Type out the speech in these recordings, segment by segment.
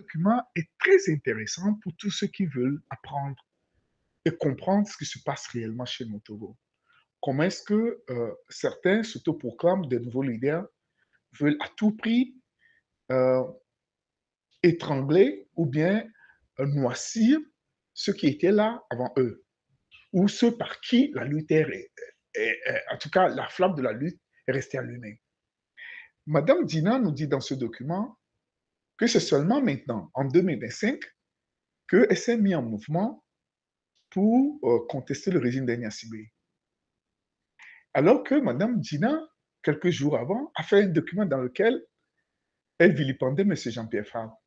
document est très intéressant pour tous ceux qui veulent apprendre et comprendre ce qui se passe réellement chez nous au Togo. Comment est-ce que certains s'autoproclament de nouveaux leaders, veulent à tout prix euh, étrangler ou bien noircir ceux qui étaient là avant eux, ou ceux par qui la lutte en tout cas, la flamme de la lutte est restée allumée. Madame Dina nous dit dans ce document que c'est seulement maintenant, en 2025, qu'elle s'est mise en mouvement pour contester le régime d'Agnès Sibé. Alors que Madame Dina, quelques jours avant, a fait un document dans lequel elle vilipendait M. Jean-Pierre Fabre.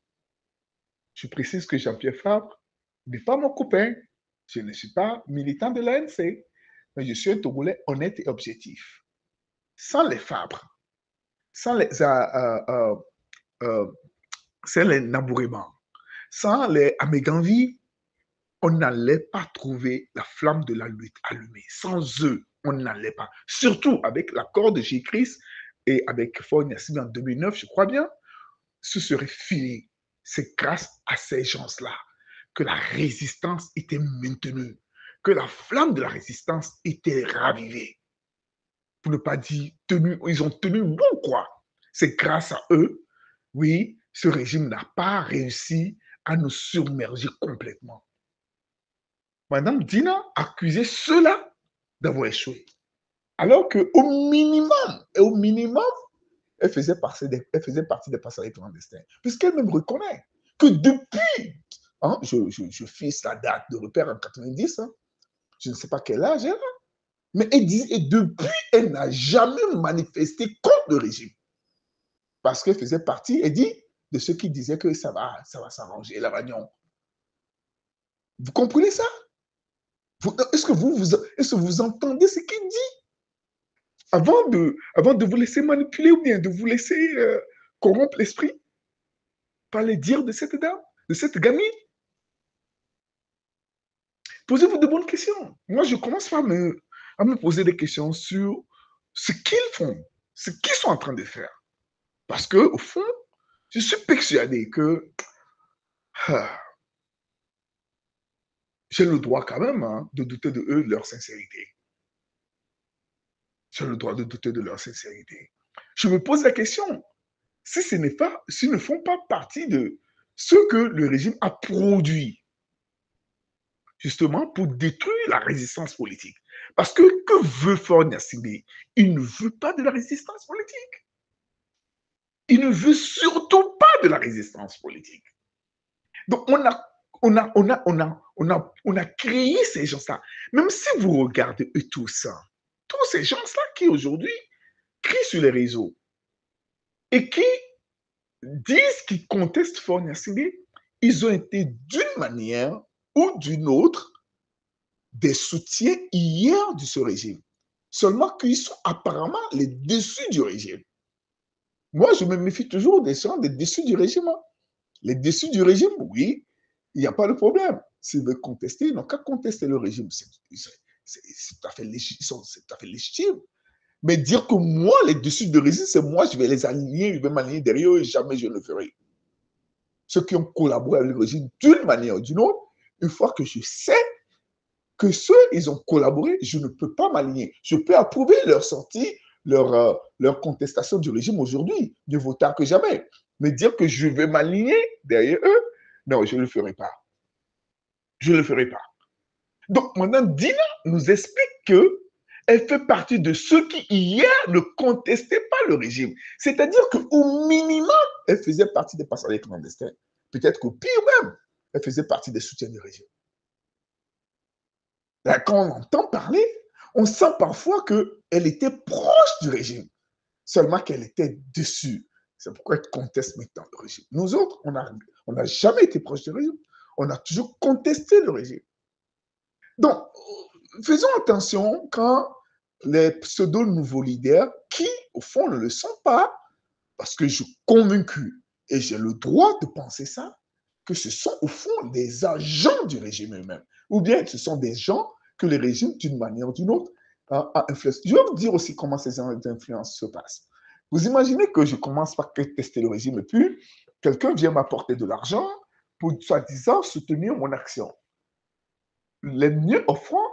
Je précise que Jean-Pierre Fabre n'est pas mon copain. Je ne suis pas militant de l'ANC, mais je suis un Togolais honnête et objectif. Sans les Fabres, sans les Nabourébans, sans les Améganvi, on n'allait pas trouver la flamme de la lutte allumée. Sans eux, on n'allait pas. Surtout avec l'accord de G-Chris et avec Faure Gnassingbé en 2009, je crois bien, ce serait fini. C'est grâce à ces gens-là que la résistance était maintenue, que la flamme de la résistance était ravivée. Pour ne pas dire tenue, ils ont tenu bon, quoi. C'est grâce à eux, oui, ce régime n'a pas réussi à nous submerger complètement. Madame Dina accusait ceux-là d'avoir échoué. Alors qu'au minimum, elle faisait partie des passagers clandestins. Puisqu'elle-même reconnaît que depuis, je fixe la date de repère en 90, je ne sais pas quel âge elle a, mais elle dit, et depuis, elle n'a jamais manifesté contre le régime. Parce qu'elle faisait partie, elle dit, de ceux qui disaient que ça va s'arranger, la Vagnon. Vous comprenez ça? Est-ce que vous entendez ce qu'il dit? Avant de vous laisser manipuler ou bien de vous laisser corrompre l'esprit par les dires de cette dame, de cette gamine. Posez-vous de bonnes questions. Moi, je commence à me poser des questions sur ce qu'ils font, ce qu'ils sont en train de faire. Parce que, au fond, je suis persuadé que j'ai le droit quand même de douter de eux, de leur sincérité. J'ai le droit de douter de leur sincérité. Je me pose la question, s'ils ne font pas partie de ce que le régime a produit, justement pour détruire la résistance politique. Parce que veut Faure Gnassingbé? Il ne veut pas de la résistance politique. Il ne veut surtout pas de la résistance politique. Donc on a créé ces gens-là. Même si vous regardez eux tous ces gens-là qui aujourd'hui crient sur les réseaux et qui disent qu'ils contestent Faure Gnassingbé, ils ont été d'une manière ou d'une autre des soutiens hier de ce régime. Seulement qu'ils sont apparemment les dessus du régime. Moi, je me méfie toujours des gens des dessus du régime. Les dessus du régime, oui, il n'y a pas de problème. S'ils veulent contester, ils n'ont qu'à contester le régime. C'est tout à fait légitime. Mais dire que moi, les dessus du régime, c'est moi, je vais les aligner, je vais m'aligner derrière eux et jamais je ne le ferai. Ceux qui ont collaboré avec le régime d'une manière ou d'une autre, une fois que je sais que ceux, ils ont collaboré, je ne peux pas m'aligner. Je peux approuver leur sortie, leur contestation du régime aujourd'hui, mieux vaut tard que jamais. Mais dire que je vais m'aligner derrière eux, non, je ne le ferai pas. Je ne le ferai pas. Donc maintenant, Dina nous explique qu'elle fait partie de ceux qui, hier, ne contestaient pas le régime. C'est-à-dire qu'au minimum, elle faisait partie des passagers clandestins. Peut-être qu'au pire même, elle faisait partie des soutiens du régime. Là, quand on entend parler, on sent parfois qu'elle était proche du régime, seulement qu'elle était dessus. C'est pourquoi elle conteste maintenant le régime. Nous autres, on n'a jamais été proche du régime. On a toujours contesté le régime. Donc, faisons attention quand les pseudo-nouveaux leaders, qui au fond ne le sont pas, parce que je suis convaincu, et j'ai le droit de penser ça, que ce sont au fond des agents du régime eux-mêmes, ou bien ce sont des gens que le régime, d'une manière ou d'une autre, a influencé. Je vais vous dire aussi comment ces influences se passent. Vous imaginez que je commence par tester le régime, et puis quelqu'un vient m'apporter de l'argent pour, soi-disant, soutenir mon action. Les mieux offrants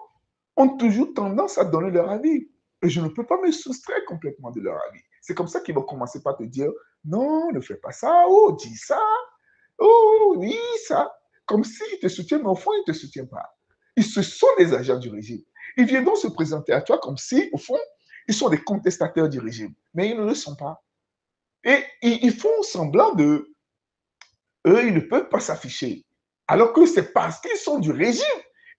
ont toujours tendance à donner leur avis. Et je ne peux pas me soustraire complètement de leur avis. C'est comme ça qu'ils vont commencer par te dire, non, ne fais pas ça, oh, dis ça, oh, oui, ça. Comme s'ils te soutiennent, mais au fond, ils ne te soutiennent pas. Ils se sont des agents du régime. Ils viennent donc se présenter à toi comme si, au fond, ils sont des contestateurs du régime. Mais ils ne le sont pas. Et ils font semblant de... Eux, ils ne peuvent pas s'afficher. Alors que c'est parce qu'ils sont du régime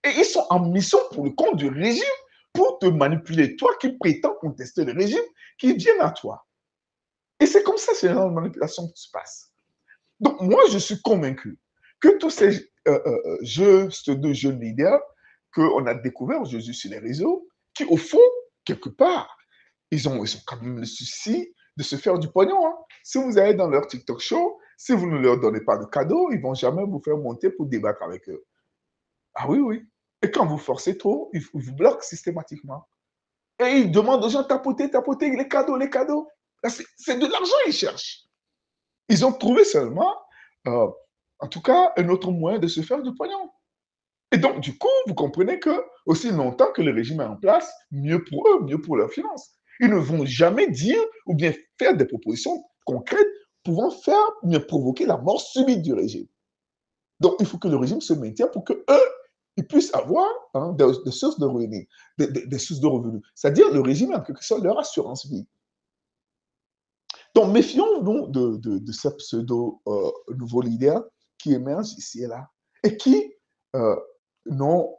et ils sont en mission pour le compte du régime pour te manipuler. Toi qui prétends contester le régime, qui viennent à toi. Et c'est comme ça, c'est la manipulation qui se passe. Donc, moi, je suis convaincu que tous ces deux jeunes leaders qu'on a découvert aujourd'hui sur les réseaux, qui, au fond, quelque part, ils ont quand même le souci de se faire du pognon. Hein. Si vous allez dans leur TikTok show, si vous ne leur donnez pas de cadeaux, ils ne vont jamais vous faire monter pour débattre avec eux. Ah oui, oui. Et quand vous forcez trop, ils vous bloquent systématiquement. Et ils demandent aux gens tapoter, tapoter, les cadeaux, les cadeaux. C'est de l'argent qu'ils cherchent. Ils ont trouvé seulement, en tout cas, un autre moyen de se faire du pognon. Et donc, du coup, vous comprenez que aussi longtemps que le régime est en place, mieux pour eux, mieux pour leurs finances. Ils ne vont jamais dire ou bien faire des propositions concrètes pouvant faire, bien provoquer la mort subite du régime. Donc, il faut que le régime se maintienne pour que eux, ils puissent avoir des sources de revenus, des sources de revenus. C'est-à-dire le régime, en quelque sorte, leur assurance vie. Donc, méfions-nous de ces pseudo-nouveaux leaders qui émergent ici et là et qui n'ont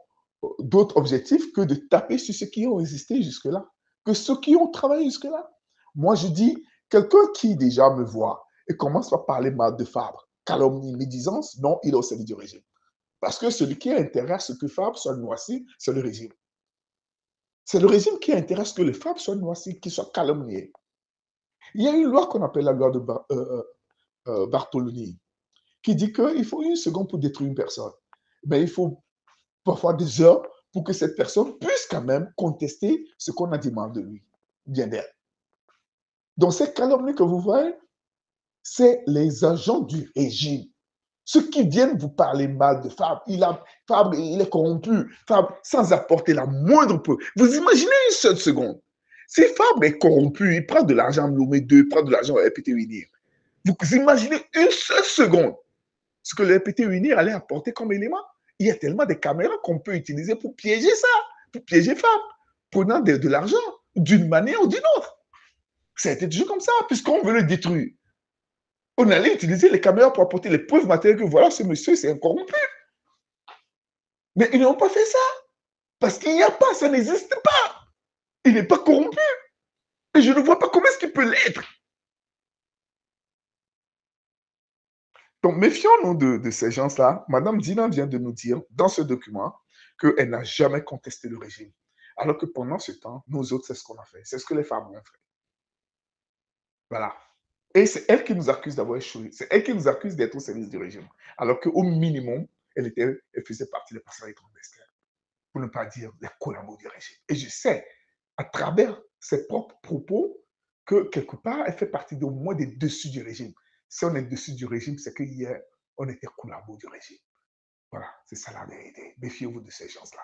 d'autre objectif que de taper sur ceux qui ont existé jusque-là, que ceux qui ont travaillé jusque-là. Moi, je dis, quelqu'un qui déjà me voit et commence par parler mal de Fabre, calomnie, médisance, non, il est au service du régime. Parce que celui qui a intérêt à ce que Fabre soit noirci, c'est le régime. C'est le régime qui a intérêt à ce que les Fabre soient noircis, qu'ils soient calomniés. Il y a une loi qu'on appelle la loi de Bartoloni, qui dit qu'il faut une seconde pour détruire une personne. Mais il faut parfois des heures pour que cette personne puisse quand même contester ce qu'on a demandé de lui, bien d'elle. Donc, ces calomnies que vous voyez, c'est les agents du régime. Ceux qui viennent vous parler mal de Fabre, Fabre, il est corrompu, Fabre, sans apporter la moindre preuve. Vous imaginez une seule seconde. Si Fabre est corrompu, il prend de l'argent à Lomé 2, il prend de l'argent à RPT Unir. Vous imaginez une seule seconde ce que le RPT Unir allait apporter comme élément. Il y a tellement de caméras qu'on peut utiliser pour piéger ça, pour piéger Fabre, prenant de l'argent d'une manière ou d'une autre. Ça a été toujours comme ça, puisqu'on veut le détruire. On allait utiliser les caméras pour apporter les preuves matérielles que voilà, ce monsieur, c'est un corrompu. Mais ils n'ont pas fait ça. Parce qu'il n'y a pas, ça n'existe pas. Il n'est pas corrompu. Et je ne vois pas comment est-ce qu'il peut l'être. Donc, méfions-nous de ces gens-là. Madame Dina vient de nous dire dans ce document qu'elle n'a jamais contesté le régime. Alors que pendant ce temps, nous autres, c'est ce qu'on a fait. C'est ce que les femmes ont fait. Voilà. Et c'est elle qui nous accuse d'avoir échoué. C'est elle qui nous accuse d'être au service du régime. Alors qu'au minimum, elle faisait partie des personnes clandestines. Pour ne pas dire les collabos du régime. Et je sais, à travers ses propres propos, que quelque part, elle fait partie au moins des dessus du régime. Si on est dessus du régime, c'est qu'hier, on était collabos du régime. Voilà, c'est ça la vérité. Méfiez-vous de ces gens-là.